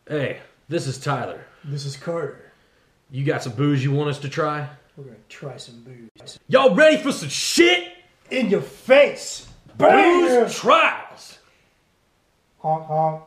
Hey, this is Tyler. This is Carter. You got some booze you want us to try? We're gonna try some booze. Y'all ready for some shit? In your face! Booze trials! Honk honk.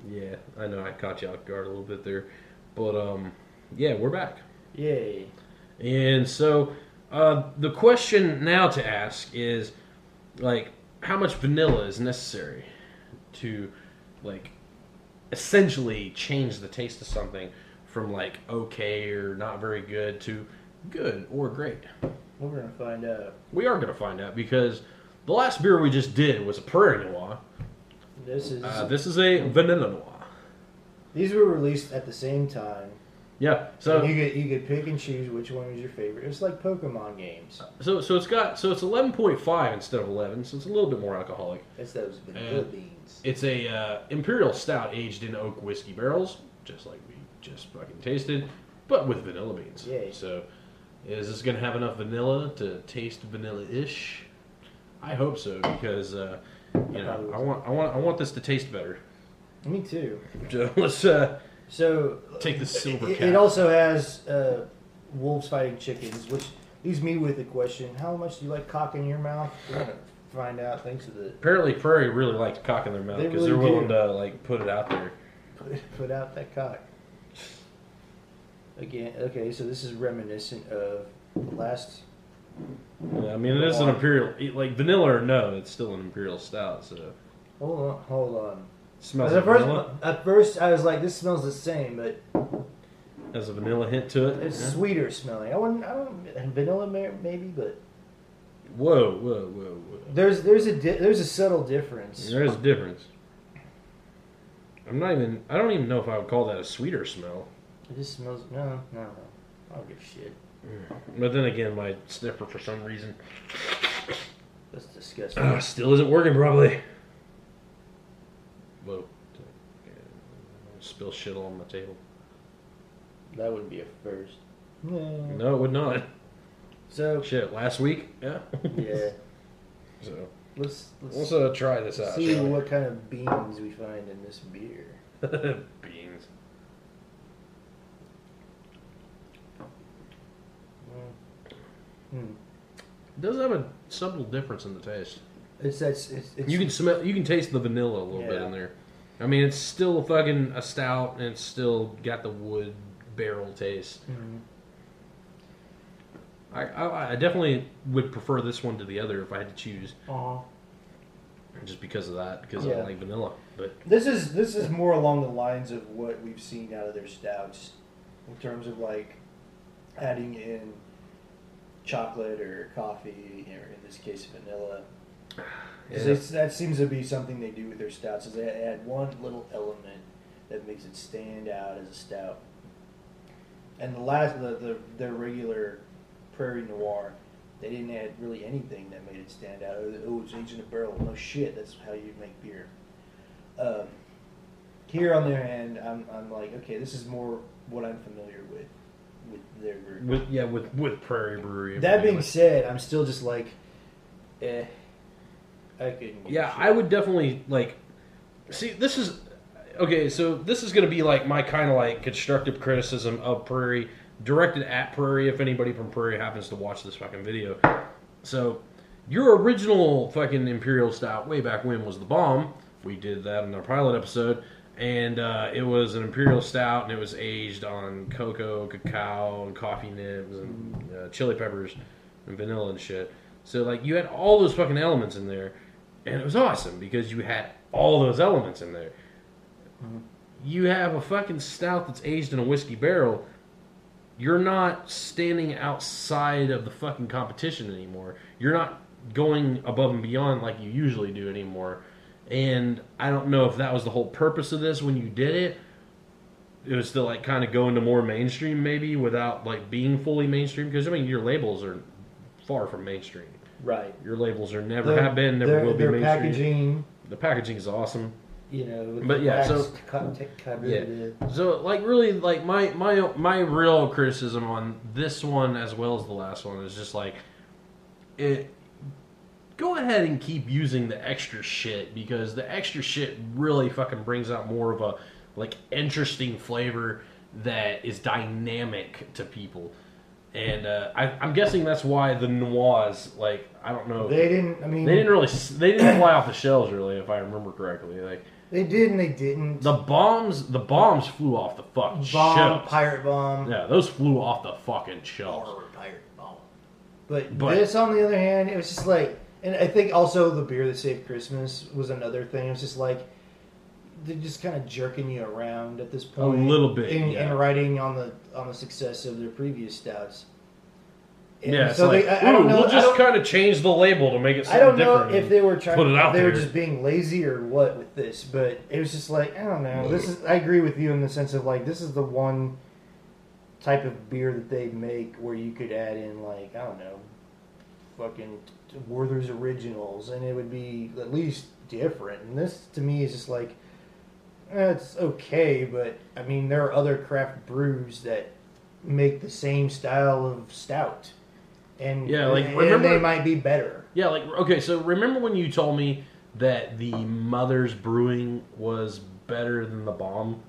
Yeah, I know I caught you off guard a little bit there. But, yeah, we're back. Yay. And so, the question now to ask is, like, how much vanilla is necessary to, like, essentially change the taste of something from, like, okay or not very good to good or great? We're gonna find out. We are going to find out because the last beer we just did was a Prairie Noir. This is a vanilla noir. These were released at the same time. Yeah, so And you could pick and choose which one was your favorite. It's like Pokemon games. so it's 11.5 instead of 11, so it's a little bit more alcoholic. It's those vanilla beans. It's a imperial stout aged in oak whiskey barrels, just like we just fucking tasted, but with vanilla beans. Yay. So, is this gonna have enough vanilla to taste vanilla-ish? I hope so because I want this to taste better. Me too. So let's So take the silver cap. It also has wolves fighting chickens, which leaves me with the question: how much do you like cock in your mouth? We're gonna find out thanks to the Apparently, Prairie really likes cock in their mouth They because really they're willing do. to like put it out there. put out that cock. Again, okay, so this is reminiscent of last. Yeah, I mean, it is an imperial, like vanilla or no, it's still an imperial stout. So Hold on. smells like vanilla. At first, I was like, "This smells the same," but Has a vanilla hint to it. it's Yeah. sweeter smelling. I don't vanilla maybe, but Whoa. there's a subtle difference. There is a difference. I don't even know if I would call that a sweeter smell. It just smells. No. I don't give a shit. But then again, my sniffer for some reason That's disgusting. still isn't working properly. Whoa. Spill shit all on my table. That would be a first. No, it would not. So Shit, last week? Yeah. yeah, So, let's let's try this out. see shall we? what kind of beans we find in this beer. Beans. It does have a subtle difference in the taste. It's You can taste the vanilla a little bit in there. I mean, it's still fucking a stout, and it's still got the wood barrel taste. Mhm. I definitely would prefer this one to the other if I had to choose, Uh-huh. just because of that, because Yeah. I like vanilla. But This is more along the lines of what we've seen out of their stouts, in terms of like adding in chocolate or coffee, or in this case vanilla. 'Cause that seems to be something they do with their stouts. Is they add one little element that makes it stand out as a stout. And their regular Prairie Noir, they didn't add really anything that made it stand out. Oh, it's aged in a barrel. No shit, that's how you make beer. Here on the other hand, I'm like, okay, this is more what I'm familiar with their group. with Prairie Brewery. That being said, I'm still just like, I couldn't. Yeah, I would definitely like. See, this is okay. So this is going to be like my kind of like constructive criticism of Prairie, directed at Prairie. If anybody from Prairie happens to watch this fucking video, so your original fucking Imperial Stout way back when was the bomb. We did that in our pilot episode, and it was an Imperial Stout, and it was aged on cocoa, cacao, and coffee nibs, and chili peppers, and vanilla and shit. So like you had all those fucking elements in there. And it was awesome because you had all those elements in there. Mm-hmm. You have a fucking stout that's aged in a whiskey barrel. You're not standing outside of the fucking competition anymore. You're not going above and beyond like you usually do anymore. And I don't know if that was the whole purpose of this when you did it. It was to like kind of go into more mainstream maybe without like being fully mainstream. Because I mean your labels are far from mainstream. Right. Your labels are never have been, never will be mainstream. Packaging, The packaging is awesome. you know. But yeah, so so like really like my real criticism on this one as well as the last one is just like it. go ahead and keep using the extra shit, because the extra shit really fucking brings out more of a like interesting flavor that is dynamic to people. And I'm guessing that's why the Noirs, like, I don't know. They didn't. I mean, they didn't fly off the shelves really, if I remember correctly. Like they did and they didn't. the bombs flew off the fucking shelves. Pirate bomb. Yeah, those flew off the fucking shelves. Pirate bomb. But this, on the other hand, it was just like, and I think also the beer that saved Christmas was another thing. It was just like they're just kind of jerking you around at this point, a little bit, and riding on the success of their previous stouts. And yeah, it's so like, I don't know. We'll just kind of change the label to make it something different. I don't know if they were trying, put it out if they were there. just being lazy or what with this, but it was just like, I don't know. I agree with you in the sense of like, this is the one type of beer that they make where you could add in, like, I don't know, fucking Werther's Originals, and it would be at least different. And this, to me, is just like, it's okay, but I mean, there are other craft brews that make the same style of stout, and remember, they might be better. Yeah, like, okay, so remember when you told me that the Mother's Brewing was better than the Bomb?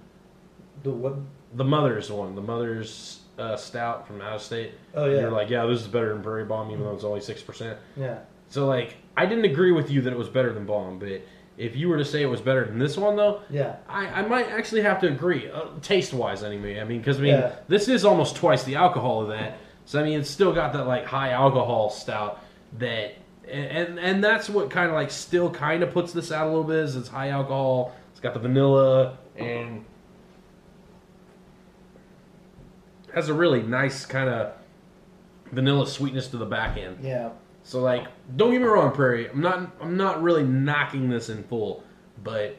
The what? The Mother's one, the Mother's stout from out of state. Oh yeah. You're like, yeah, this is better than Prairie Bomb, even though it's only 6%. Yeah. So like, I didn't agree with you that it was better than Bomb, but if you were to say it was better than this one, though, yeah, I might actually have to agree, taste-wise anyway. I mean, because Yeah. this is almost twice the alcohol of that. So I mean, it's still got that like high alcohol stout that, and that's what kind of like still kind of puts this out a little bit. Is it's high alcohol. It's got the vanilla and has a really nice kind of vanilla sweetness to the back end. Yeah. So like, don't get me wrong, Prairie. I'm not really knocking this in full, but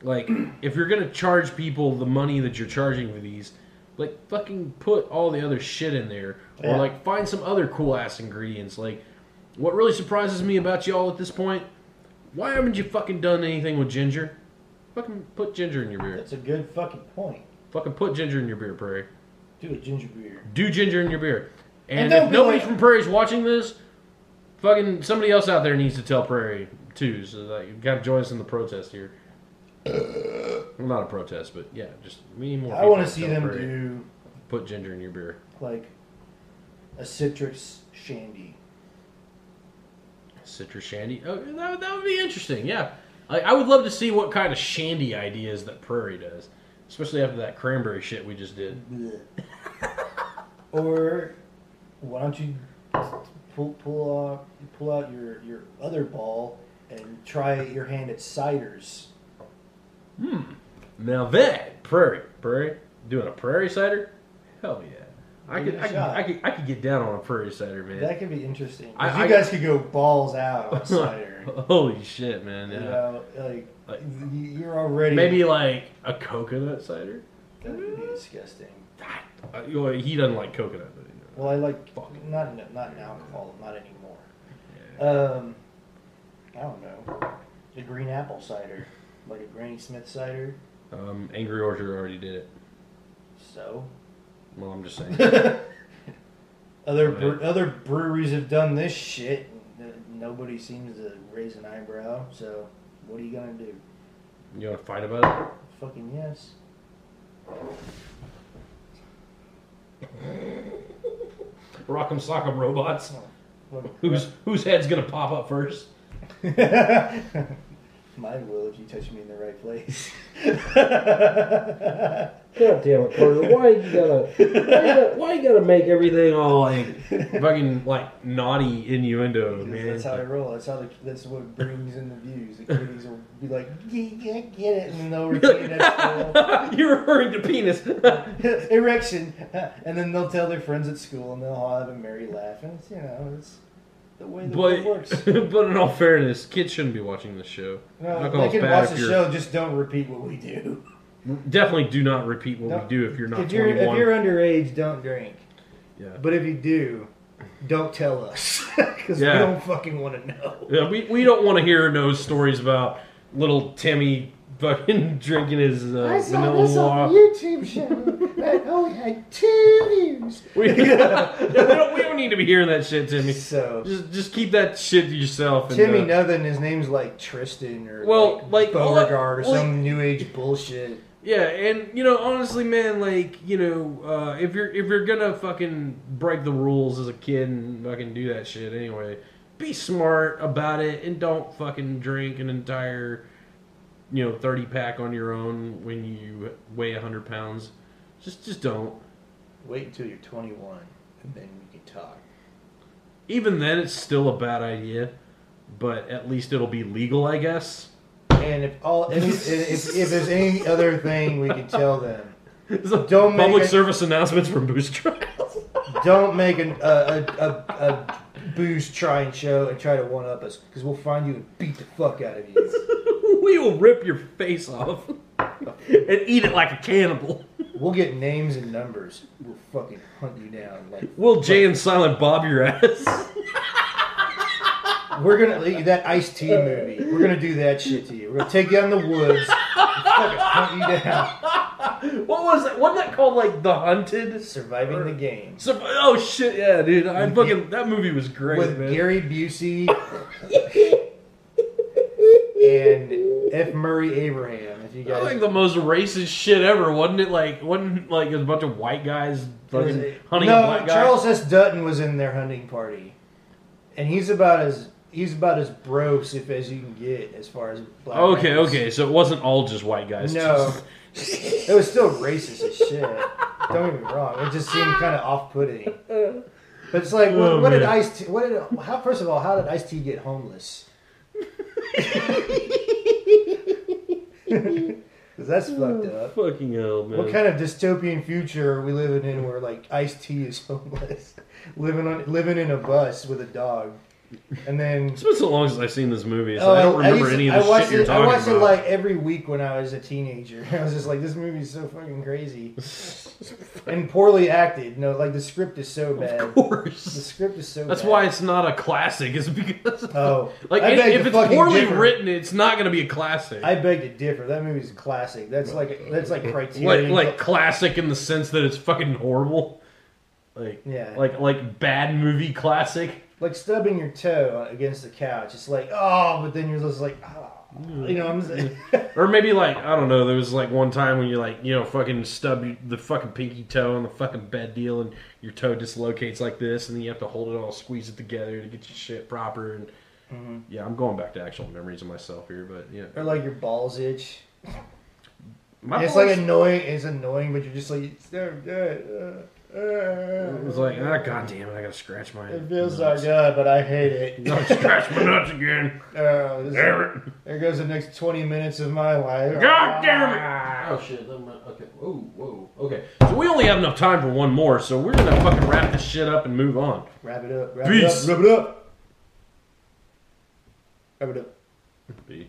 like, if you're gonna charge people the money that you're charging for these, like, fucking put all the other shit in there, or like find some other cool ass ingredients. Like, what really surprises me about y'all at this point? Why haven't you fucking done anything with ginger? Fucking put ginger in your beer. That's a good fucking point. Fucking put ginger in your beer, Prairie. Do a ginger beer. Do ginger in your beer. And don't if be nobody like- from Prairie's watching this, fucking somebody else out there needs to tell Prairie too. So like, you got to join us in the protest here. Well, not a protest, but yeah, just we need more. I want to to see tell them Prairie, do put ginger in your beer. like a citrus shandy. Citrus shandy. Oh, that would be interesting. Yeah, I would love to see what kind of shandy ideas that Prairie does, especially after that cranberry shit we just did. Or why don't you pull out your other ball and try your hand at ciders? Now that Prairie doing a Prairie cider, hell yeah. I could get down on a Prairie cider, man. That could be interesting. You I guys could go balls out on cider. Holy shit, man! Yeah. You know, like you're already maybe like a coconut cider. That would be disgusting. He doesn't like coconut. But, Well, I like not in alcohol, not anymore. I don't know. The green apple cider, like a Granny Smith cider. Angry Orchard already did it. So. Well, I'm just saying. Other breweries have done this shit. Nobody seems to raise an eyebrow. So, what are you gonna do? You want to fight about it? Fucking yes. Rock'em Sock'em Robots. Oh, Whose head's gonna pop up first? Mine will if you touch me in the right place. God damn it, Carter! Why you gotta make everything all like fucking like naughty innuendo, man? That's how I roll. That's what brings in the views. The kiddies will be like, get it, and then they'll repeat it at school. You're referring to penis. Erection, and then they'll tell their friends at school, and they'll all have a merry laugh. And it's, it's the way the world works. But in all fairness, kids shouldn't be watching this show. No, they can watch the show. Just don't repeat what we do. Definitely do not repeat what we do if you're not 21. If you're underage, don't drink. Yeah. But if you do, don't tell us. Because we don't fucking want to know. Yeah, we don't want to hear no stories about little Timmy fucking drinking his I saw vanilla this on water. the YouTube show. Matt only had 2 views. We don't need to be hearing that shit, Timmy. So just keep that shit to yourself. And, Timmy nothing. His name's like Tristan or Beauregard or some new age bullshit. Yeah, and honestly, man, like if you're gonna fucking break the rules as a kid and fucking do that shit anyway, be smart about it and don't fucking drink an entire 30 pack on your own when you weigh 100 pounds. Just don't. Wait until you're 21 and then we can talk. Even then, it's still a bad idea, but at least it'll be legal, I guess. And if there's any other thing we can tell them, don't public service announcements from booze trials. Don't make a booze trying show and try to one up us because we'll find you and beat the fuck out of you. We will rip your face off and eat it like a cannibal. We'll get names and numbers. We'll fucking hunt you down. We'll Jay and Silent Bob your ass. We're gonna that Ice-T movie. We're gonna do that shit to you. We're gonna take you out in the woods, and fucking hunt you down. What was it? Wasn't that called like The Hunted? Surviving the Game. Oh shit, yeah, dude. That movie was great, with man. Gary Busey and F. Murray Abraham. If you guys, like the most racist shit ever, wasn't it? Wasn't a bunch of white guys fucking hunting a black guy? Charles S. Dutton was in their hunting party, and he's about as gross as you can get as far as black. Okay. So it wasn't all just white guys. No, it was still racist as shit. Don't get me wrong. It just seemed kind of off-putting. But it's like, what did Ice-T? First of all, how did Ice-T get homeless? Because that's fucked up. Fucking hell, man. What kind of dystopian future are we living in where like Ice-T is homeless, living in a bus with a dog? And then it's been so long since I've seen this movie, so I don't remember any of the shit you're talking about. I watched it like every week when I was a teenager. I was just like, this movie's so fucking crazy and poorly acted. No, like the script is so bad. Of course, the script is so. That's bad. why it's not a classic. Is because if it's poorly written, it's not going to be a classic. I beg to differ. That movie's a classic. That's like Criterion. Like classic in the sense that it's fucking horrible. Like bad movie classic. Like stubbing your toe against the couch. It's like, oh, but then you're just like, oh. You know what I'm saying? Or maybe like, I don't know, there was like one time when you like, fucking stub the fucking pinky toe on the fucking bed deal and your toe dislocates like this and then you have to hold it all, squeeze it together to get your shit proper. And yeah, I'm going back to actual memories of myself here, but yeah. Or like your balls itch. It's like annoying. It's annoying, but you're just like, it's so good. It was like, god damn it, I gotta scratch my It feels so good, but I hate it. Don't scratch my nuts again. There goes the next 20 minutes of my life. God damn it! Oh shit, okay. Whoa. Okay. So we only have enough time for one more, so we're gonna fucking wrap this shit up and move on. Wrap it up. Peace. Wrap it up. Peace.